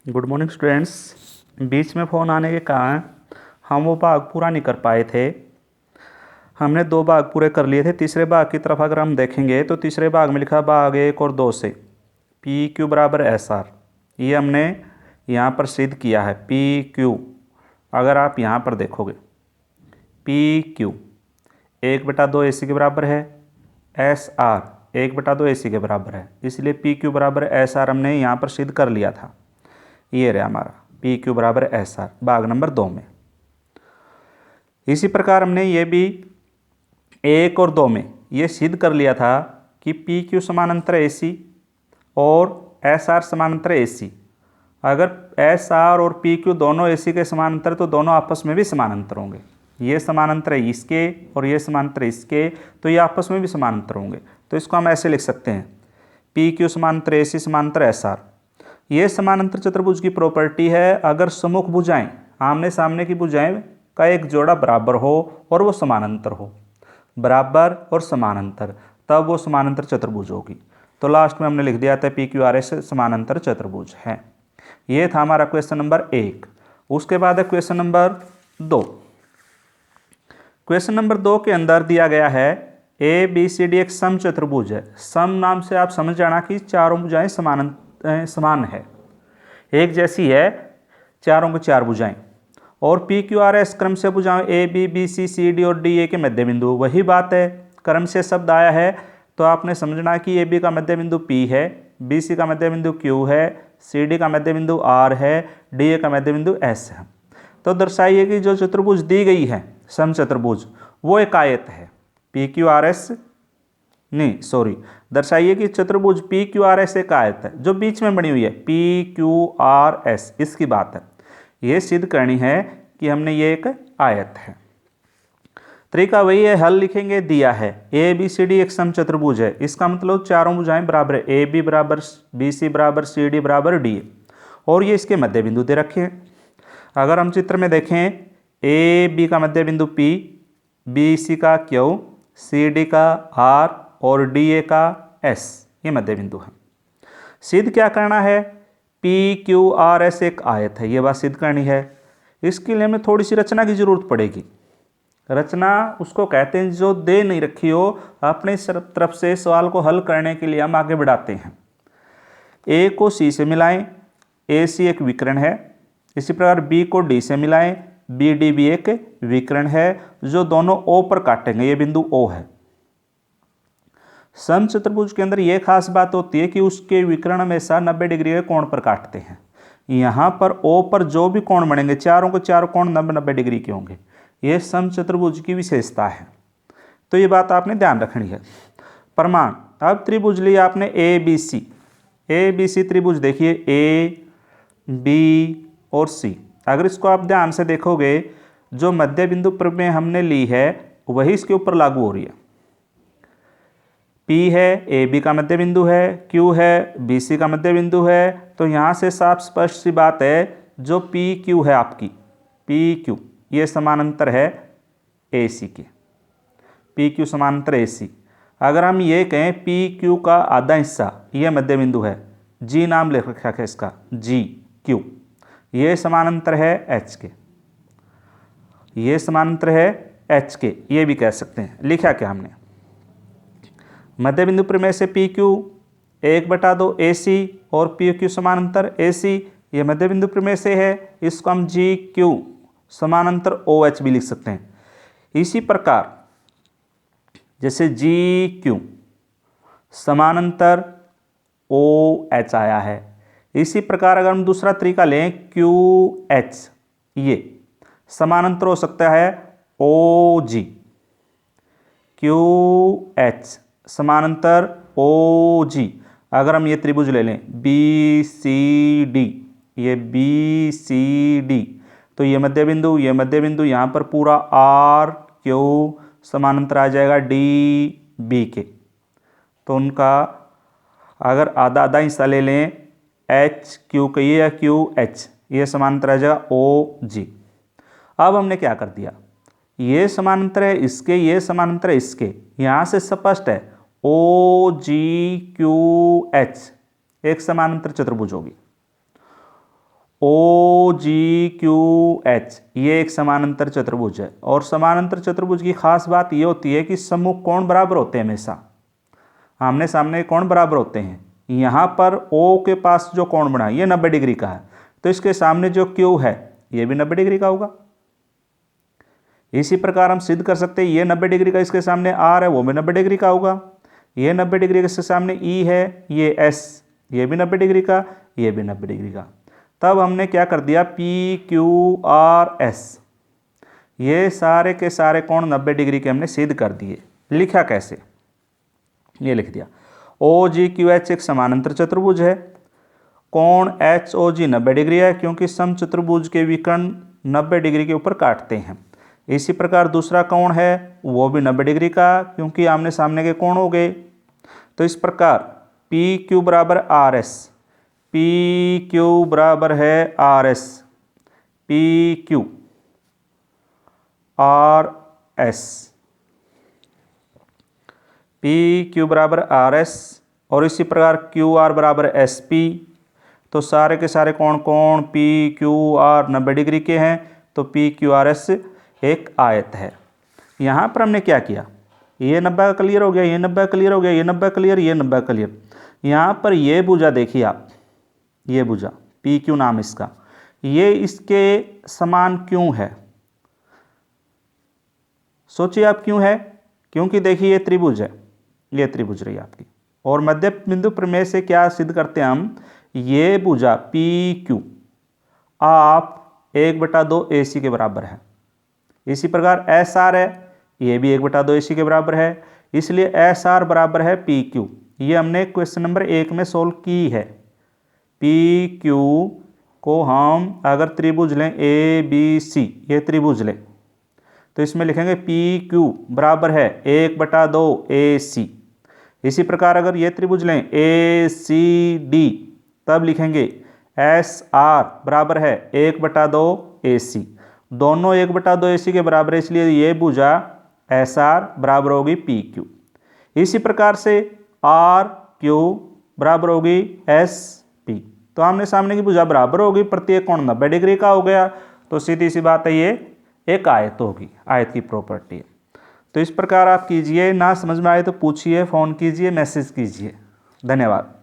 Good morning students. बीच में phone आने के कारण हम वो भाग पूरा नहीं कर पाए थे। हमने 2 भाग पूरे कर लिए थे। तीसरे भाग की तरफ अगर हम देखेंगे तो तीसरे भाग में लिखा भाग 1 और 2 से पी क्यू बराबर एस आर। ये हमने यहाँ पर सिद्ध किया है। पी क्यू अगर आप यहाँ पर देखोगे पी क्यू 1/2 ए सी के बराबर है, एस आर 1/2 ए सी के बराबर है, इसलिए पी क्यू बराबर एस आर हमने यहाँ पर सिद्ध कर लिया था। ये रहा हमारा पी क्यू बराबर एस आर भाग नंबर 2 में। इसी प्रकार हमने ये भी 1 और 2 में ये सिद्ध कर लिया था कि पी क्यू समानांतर ए सी और एस आर समानांतर ए सी। अगर एस आर और पी क्यू दोनों ए सी के समानांतर तो दोनों आपस में भी समानांतर होंगे। ये समानांतर है इसके और ये समानांतर इसके, तो ये आपस में भी समानांतर होंगे। तो इसको हम ऐसे लिख सकते हैं, पी क्यू समानांतर ए सी समानांतर एस आर। ये समानांतर चतुर्भुज की प्रॉपर्टी है, अगर सम्मुख भुजाएं आमने सामने की भुजाएं का एक जोड़ा बराबर हो और वो समानांतर हो, बराबर और समानांतर, तब वो समानांतर चतुर्भुज होगी। तो लास्ट में हमने लिख दिया था पी क्यू आर एस समानांतर चतुर्भुज है। ये था हमारा क्वेश्चन नंबर 1। उसके बाद है क्वेश्चन नंबर 2। क्वेश्चन नंबर 2 के अंदर दिया गया है ए बी सी डी एक सम चतुर्भुज है। सम नाम से आप समझ जाना कि चारों भुजाएं समान है, एक जैसी है, चारों की 4 भुजाएं। और पी क्यू आर एस क्रम से भुजाएं A B B C C D और डी ए के मध्य बिंदु। वही बात है, क्रम से शब्द आया है तो आपने समझना कि ए बी का मध्य बिंदु पी है, बी सी का मध्य बिंदु क्यू है, सी डी का मध्य बिंदु आर है, डी ए का मध्य बिंदु एस है। तो दर्शाइए कि जो चतुर्भुज दी गई है सम चतुर्भुज वो एक आयत है। पी क्यू आर एस नहीं सॉरी दर्शाइए कि चतुर्भुज पी क्यू आर एस एक आयत है जो बीच में बनी हुई है। पी क्यू आर एस इसकी बात है, ये सिद्ध करनी है कि हमने ये एक आयत है। तरीका वही है, हल लिखेंगे, दिया है ए बी सी डी एक सम चतुर्भुज है। इसका मतलब चारों भुजाएं बराबर है, ए बी बराबर बी सी बराबर सी डी बराबर डी ए, और ये इसके मध्य बिंदु दे रखे हैं। अगर हम चित्र में देखें, ए बी का मध्य बिंदु पी, बी सी का क्यू, सी डी का आर और डी ए का एस, ये मध्य बिंदु है। सिद्ध क्या करना है, पी क्यू आर एस एक आयत है, ये बात सिद्ध करनी है। इसके लिए हमें थोड़ी सी रचना की जरूरत पड़ेगी। रचना उसको कहते हैं जो दे नहीं रखी हो, अपने तरफ से सवाल को हल करने के लिए हम आगे बढ़ाते हैं। ए को सी से मिलाएं, ए सी एक विकर्ण है। इसी प्रकार बी को डी से मिलाएं, बी डी भी एक विकर्ण है जो दोनों ओ पर काटेंगे, ये बिंदु ओ है। सम चतुर्भुज के अंदर यह खास बात होती है कि उसके विकर्ण हमेशा 90 डिग्री के कोण पर काटते हैं। यहाँ पर ओ पर जो भी कोण बनेंगे चारों के चारों कोण 90 डिग्री के होंगे। यह सम चतुर्भुज की विशेषता है, तो ये बात आपने ध्यान रखनी है। प्रमाण, अब त्रिभुज लिया आपने ए बी सी त्रिभुज देखिए, ए बी और सी। अगर इसको आप ध्यान से देखोगे, जो मध्य बिंदु प्रमेय हमने ली है वही इसके ऊपर लागू हो रही है। P है, ए बी का मध्य बिंदु है, Q है, बी सी का मध्य बिंदु है। तो यहाँ से साफ स्पष्ट सी बात है, जो पी क्यू है आपकी, पी क्यू ये समानांतर है ए सी के, पी क्यू समानांतर ए सी। अगर हम ये कहें पी क्यू का आधा हिस्सा ये मध्य बिंदु है, जी नाम लिख रखा है इसका, जी क्यू, ये समानांतर है एच के, ये समानांतर है एच के, ये भी कह सकते हैं। लिखा क्या हमने, मध्य बिंदु प्रमेय से पी क्यू 1/2 ए सी और पी क्यू समानांतर ए सी, ये मध्य बिंदु प्रमेय से है। इसको हम जी क्यू समानांतर ओ एच भी लिख सकते हैं। इसी प्रकार जैसे जी क्यू समानांतर ओ एच आया है, इसी प्रकार अगर हम दूसरा तरीका लें क्यू एच, ये समानांतर हो सकता है ओ जी, क्यू एच समानांतर ओ जी। अगर हम ये त्रिभुज ले लें बी सी डी, ये बी सी डी, तो ये मध्य बिंदु, ये मध्य बिंदु, यहाँ पर पूरा आर क्यू समानांतर आ जाएगा डी बी के। तो उनका अगर आधा आधा हिस्सा ले लें, एच क्यू के ये या क्यू एच, ये समानांतर आ जाएगा ओ जी। अब हमने क्या कर दिया, ये समानांतर है इसके, ये समानांतर है इसके, यहाँ से स्पष्ट है ओ जी क्यू एच एक समानांतर चतुर्भुज होगी। ओ जी क्यू एच, ये एक समानांतर चतुर्भुज है। और समानांतर चतुर्भुज की खास बात ये होती है कि सम्मुख कोण बराबर होते हैं, हमेशा आमने सामने कोण बराबर होते हैं। यहाँ पर ओ के पास जो कोण बना ये 90 डिग्री का है, तो इसके सामने जो क्यू है ये भी 90 डिग्री का होगा। इसी प्रकार हम सिद्ध कर सकते हैं ये 90 डिग्री का, इसके सामने आर है वो भी 90 डिग्री का होगा। ये 90 डिग्री का, इसके सामने ई है, ये एस, ये भी 90 डिग्री का, ये भी 90 डिग्री का। तब हमने क्या कर दिया, पी क्यू आर एस, ये सारे के सारे कोण 90 डिग्री के हमने सिद्ध कर दिए। लिखा कैसे, ये लिख दिया। ओ जी क्यू एच एक समानांतर चतुर्भुज है, कोण एच ओ जी 90 डिग्री है, क्योंकि समचतुर्भुज के विकर्ण 90 डिग्री के ऊपर काटते हैं। इसी प्रकार दूसरा कोण है वो भी 90 डिग्री का, क्योंकि आमने सामने के कोण हो गए। तो इस प्रकार पी क्यू बराबर आर एस, पी क्यू बराबर है R S, P Q R S, P Q बराबर आर एस, और इसी प्रकार क्यू आर बराबर एस पी। तो सारे के सारे कोण पी क्यू आर 90 डिग्री के हैं, तो पी क्यू आर एस एक आयत है। यहाँ पर हमने क्या किया, ये 90 क्लियर हो गया, ये 90 क्लियर हो गया, ये 90 क्लियर, ये 90 क्लियर। यहाँ पर ये भुजा देखिए आप, ये भुजा पी क्यू नाम इसका, ये इसके समान क्यों है, सोचिए आप क्यों है। क्योंकि देखिए ये त्रिभुज है, ये त्रिभुज रही आपकी, और मध्य बिंदु प्रमेय से क्या सिद्ध करते हैं हम, ये भुजा पी क्यू आप 1/2 AC के बराबर है। इसी प्रकार एस आर है, ये भी 1/2 AC के बराबर है, इसलिए एस आर बराबर है पी क्यू। ये हमने क्वेश्चन नंबर 1 में सोल्व की है। पी क्यू को हम अगर त्रिभुज लें ए बी सी, ये त्रिभुज लें तो इसमें लिखेंगे पी क्यू बराबर है 1/2 AC। इसी प्रकार अगर ये त्रिभुज लें ए सी डी, तब लिखेंगे एस आर बराबर है 1/2 AC। दोनों 1/2 AC के बराबर है, इसलिए ये भुजा एस आर बराबर होगी पी क्यू। इसी प्रकार से आर क्यू बराबर होगी एस पी। तो आमने सामने की भुजा बराबर होगी, प्रत्येक कोण 90 डिग्री का हो गया, तो सीधी सी बात है ये एक आयत होगी, आयत की प्रॉपर्टी है। तो इस प्रकार आप कीजिए, ना समझ में आए तो पूछिए, फ़ोन कीजिए, मैसेज कीजिए। धन्यवाद।